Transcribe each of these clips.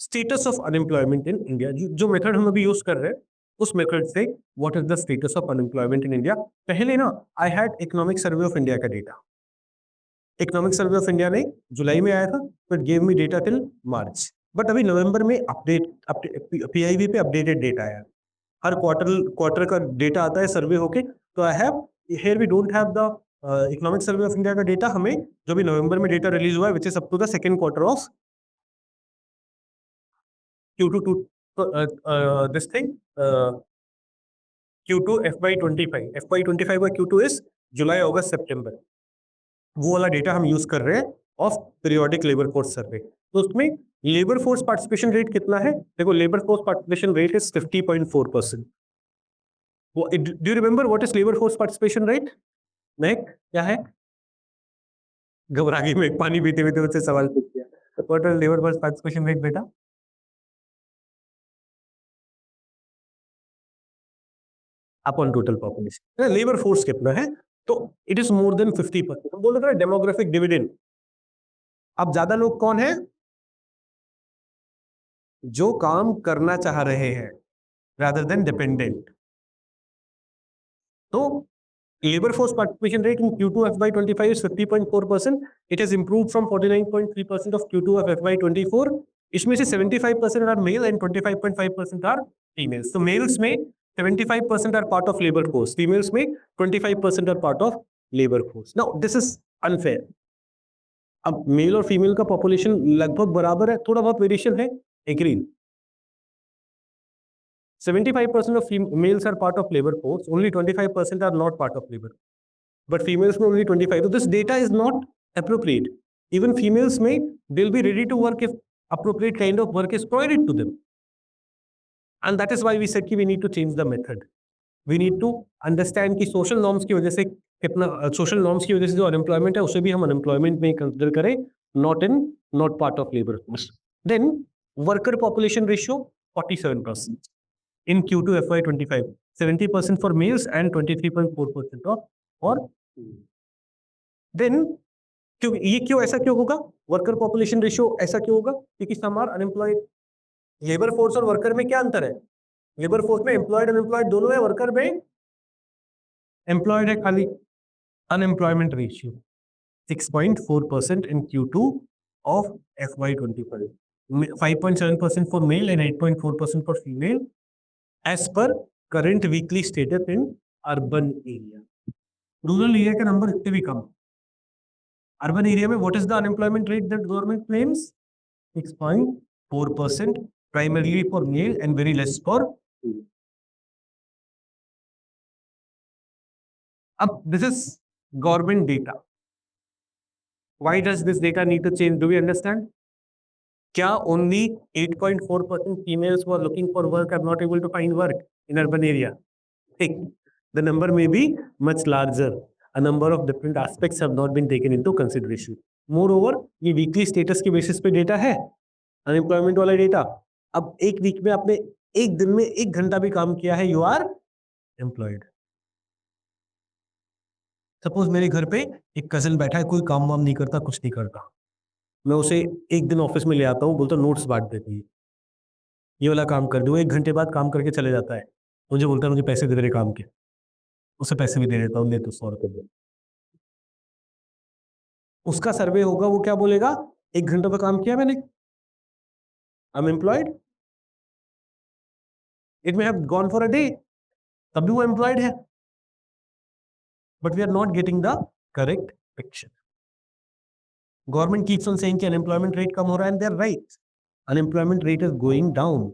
Status of unemployment in India, जो method हम अभी यूज कर रहे हैं उस मेथड से what is the status of unemployment in India. पहले ना I had economic survey of India का data. Economic survey of India ने जुलाई में आया था, but give me data till March. But अभी नवंबर में पीआईबी पे अपडेटेड डेटा आया। हर क्वार्टर का डेटा आता है सर्वे होके। तो I have here we don't have the economic survey of India का डेटा। हमें जो भी नवंबर में डेटा रिलीज हुआ है which is up to the second quarter of Q2 to this thing Q2 FY25 FY25 का Q2 is जुलाई अगस्त सितंबर। वो वाला डेटा हम यूज कर रहे हैं of periodic labour force survey. तो उसमें लेबर फोर्स पार्टिसिपेशन रेट कितना है? देखो, labour force participation rate is 50.4%। Do you remember what is labour force participation rate? नहीं, क्या है? घबरा गई मैं, पानी पीते पीते मुझसे सवाल पूछ दिया। What is labour force participation rate बेटा? Upon total population. Labour force कितना है? तो इट इज मोर देन 50%। हम बोल रहे थे डेमोग्राफिक डिविडेंड। अब ज्यादा लोग कौन है? जो काम करना चाह रहे हैं rather than dependent। तो labor force participation rate in Q2 FY25 is 50.4%. It has improved from 49.3% of Q2 of FY24. इसमें से 75% are male and 25.5% are females. So males में 75% are part of labor force, females में 25% are part of labor force. Now this is unfair. अब mail और female का population लगभग बराबर है, थोड़ा बहुत वेरिएशन है, agree. 75% of males are part of labor force, only 25% are not part of labor, but females में only 25%. So this data is not appropriate. Even females may, they'll be ready to work if appropriate kind of work is provided to them. And that is why we said कि we need to change the method. We need to understand कि social norms की वजह से कितना, social norms की वजह से जो unemployment है उसे भी हम unemployment में consider करें, not part of labor force. Then worker population ratio 47%. In Q2 FY25, 70% for males and 23.4% for then ये क्यों ऐसा क्यों होगा? वर्कर पॉपुलेशन रेशियो ऐसा क्यों होगा? क्योंकि some are unemployed. Labour force और वर्कर में क्या अंतर है? लेबर फोर्स में एम्प्लॉयड अनएम्प्लॉयड दोनों है, वर्कर में एम्प्लॉयड है खाली। Unemployment ratio 6.4% in Q2 of FY25, 5.7% for male and 8.4% for female as per current weekly status in urban area. Rural area का नंबर इससे भी कम। अर्बन एरिया में what is the unemployment rate that government claims? 6.4%, primarily for male and very less for female. अब this is government data. Why does this data need to change? Do we understand? क्या only 8.4% females who are looking for work are not able to find work in urban area? The number may be much larger. A number of different aspects have not been taken into consideration. Moreover, ये weekly status के basis पे data है, unemployment वाला data। अब एक week में आपने एक दिन में 1 घंटा भी काम किया है, you are employed. सपोज मेरे घर पे एक कजन बैठा है, कोई काम वाम नहीं करता, कुछ नहीं करता, मैं उसे एक दिन ऑफिस में ले आता हूँ, बोलता नोट्स बांट देती है, ये वाला काम कर दो। 1 घंटे बाद काम करके चले जाता है, मुझे बोलता है मुझे पैसे दे रहे काम के, उसे पैसे भी दे देता हूँ, ले तो 100 रुपये। उसका सर्वे होगा, वो क्या बोलेगा? 1 घंटे का काम किया मैंने, I am employed. It may have gone for a day, तब भी वो एम्प्लॉयड है। But we are not getting the correct picture. Government keeps on saying कि अनएम्प्लॉयमेंट रेट कम हो रहा है, and they are right, unemployment rate is going down,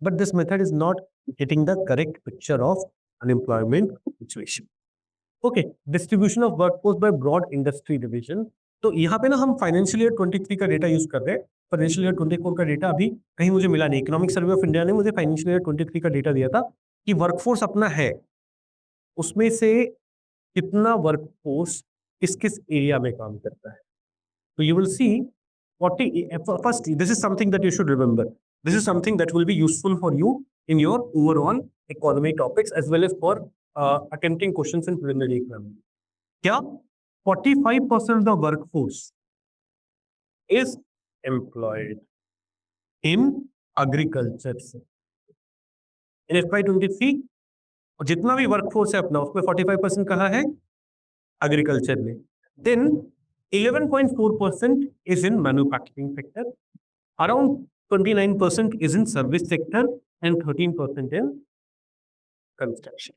but this method is not getting the correct picture of unemployment situation. Okay, distribution of workforce by broad industry division. तो यहाँ पे ना हम financial year 23 का data use कर रहे हैं, financial year 24 का डेटा अभी कहीं मुझे मिला नहीं। इकोनॉमिक सर्वे ऑफ इंडिया ने मुझे फाइनेंशियल ईयर 23 का डेटा दिया था कि वर्कफोर्स अपना है, उसमें से कितना वर्कफोर्स किस किस एरिया में काम करता है। तो you will C 40 first, this is something that you should remember. This is something that will be useful for you in your overall economy topics as well as for attempting questions in preliminary exam. क्या 45% of the workforce is employed. In agriculture से। इन FY23 जितना भी workforce है अपना उसमें 45% कहाँ है? Agriculture में। Then 11.4% is in manufacturing sector, around 29% is in service sector and 13% in construction.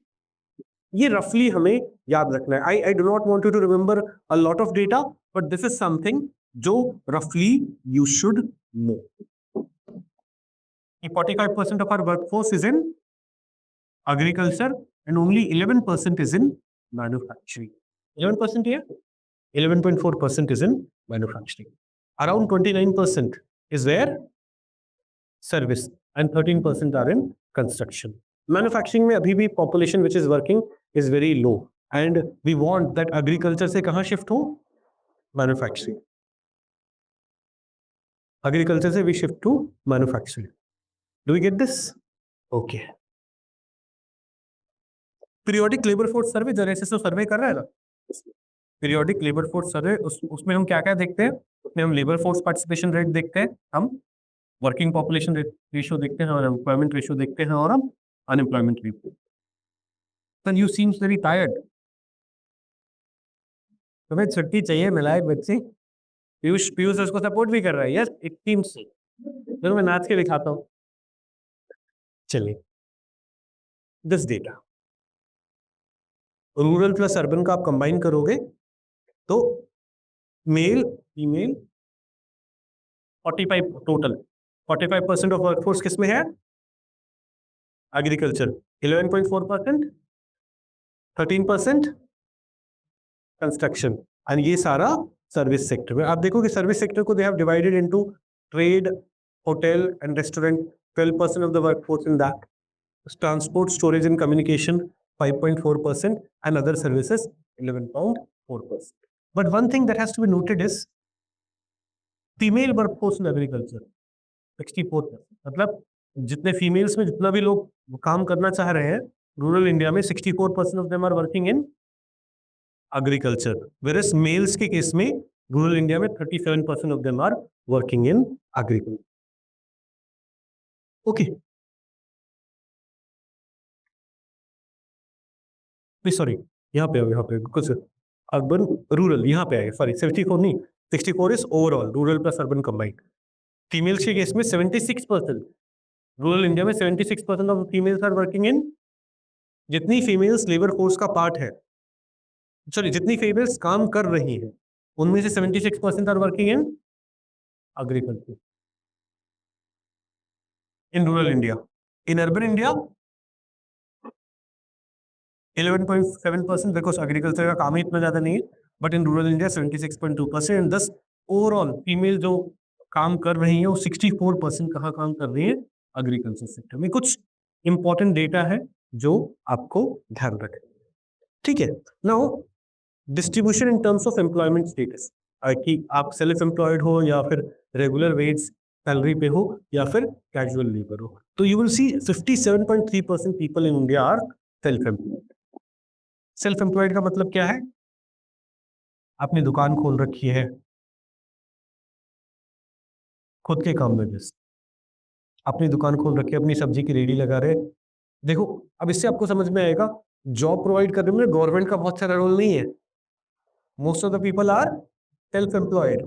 ये रफली हमें याद रखना है। I do not want you to remember a lot of data, but this is something जो रफली you should know. 45% of our workforce is in agriculture and only 11% is in manufacturing. 11% here, 11.4% is in manufacturing. Around 29% is where service and 13% are in construction. Manufacturing में अभी भी population which is working is very low and we want that agriculture से कहाँ shift हो? Manufacturing. Agriculture से we shift to manufacturing. Do we get this? Okay. Periodic labor force survey जरा SSO सर्वे कर रहा है ना? Periodic labor force survey उसमें हम क्या क्या देखते हैं? उसमें हम labor force participation rate देखते हैं, हम working population ratio देखते हैं और employment ratio देखते हैं और हम unemployment ratio. Then you seems very tired. तुम्हें छुट्टी चाहिए नालायक बच्चे। पीयूष उसको सपोर्ट भी कर रहा है। यस, एक टीम से चलो मैं नाच के दिखाता हूँ। चलिए, this data rural plus urban का आप कंबाइन करोगे तो male female 45 total 45% of workforce किसमें है? एग्रीकल्चर 11.4%, 13% कंस्ट्रक्शन एंड ये सारा सर्विस सेक्टर में। आप देखो कि सर्विस सेक्टर को they have divided into trade, hotel and restaurant 12% of the workforce in that, transport, storage and communication 5.4% and other services 11.4%. But one thing that has to be noted is female workforce in agriculture 64%. मतलब जितने females में जितना भी लोग काम करना चाह रहे हैं रूरल इंडिया में 64% of them are working in agriculture, whereas males के केस में रूरल इंडिया में 37% of them are working in agriculture. Okay, sorry यहाँ पे कुछ अर्बन रूरल यहाँ पे आए, सॉरी 74 नहीं, 64 is overall rural plus urban combined. Females के केस में 76%, रूरल इंडिया में 76% of females are working in, जितनी फीमेल्स लेबर फोर्स का पार्ट है, सॉरी जितनी फीमेल्स काम कर रही हैं उनमें से 76% are working in agriculture in rural India. In urban India 11.7% because agriculture का काम ही इतना ज्यादा नहीं है, but in rural India 76.2% and दस ओवरऑल फीमेल जो काम कर रही है वो 64% कहाँ काम कर रही है? एग्रीकल्चर सेक्टर में। कुछ इंपॉर्टेंट डेटा है जो आपको ध्यान रखें, ठीक है। Now distribution in terms of employment status, कि आप सेल्फ एम्प्लॉयड हो या फिर रेगुलर वेज सैलरी पे हो या फिर कैजुअल लेबर हो, तो you will see 57.3% people in India are self employed. Self employed का मतलब क्या है? आपने दुकान खोल रखी है, खुद के काम में व्यस्त, अपनी दुकान खोल रखी है, अपनी सब्जी की रेडी लगा रहे। देखो अब इससे आपको समझ में आएगा जॉब प्रोवाइड करने में गवर्नमेंट का बहुत सारा रोल नहीं है। Most of the people are self employed,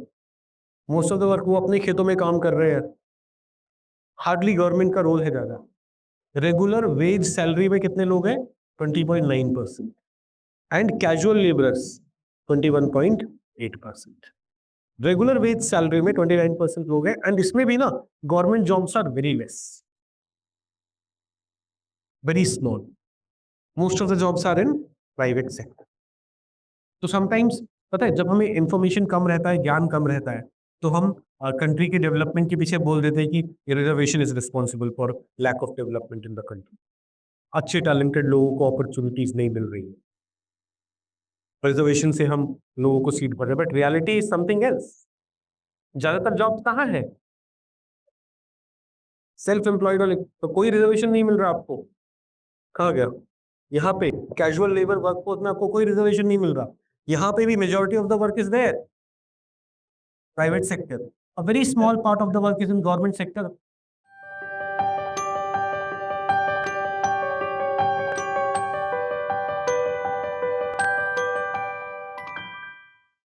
most of the work वो अपने खेतों में काम कर रहे हैं, हार्डली गवर्नमेंट का रोल है ज्यादा। रेगुलर वेज सैलरी में कितने लोग हैं? 20.9% and casual laborers 21.8%. Regular wage salary में 29% लोग हैं एंड इसमें भी ना government jobs are very less, very small, most of the jobs are in private sector. तो समटाइम्स पता है जब हमें इंफॉर्मेशन कम रहता है, ज्ञान कम रहता है, तो हम कंट्री के डेवलपमेंट के पीछे बोल देते हैं कि reservation is responsible for lack of development in the country. अच्छे टैलेंटेड लोगों को अपॉर्चुनिटीज नहीं मिल रही है, रिजर्वेशन से हम लोगों को सीट पर है, but reality is something else. ज्यादातर जॉब्स कहाँ है? सेल्फ एम्प्लॉयड वाले, तो कोई रिजर्वेशन नहीं मिल रहा आपको। कहाँ गया? यहाँ पे कैजुअल लेबर वर्कफोर्स में आपको कोई रिजर्वेशन नहीं मिल रहा। यहाँ पे भी majority of the work is there private sector, a very small part of the work is in government sector.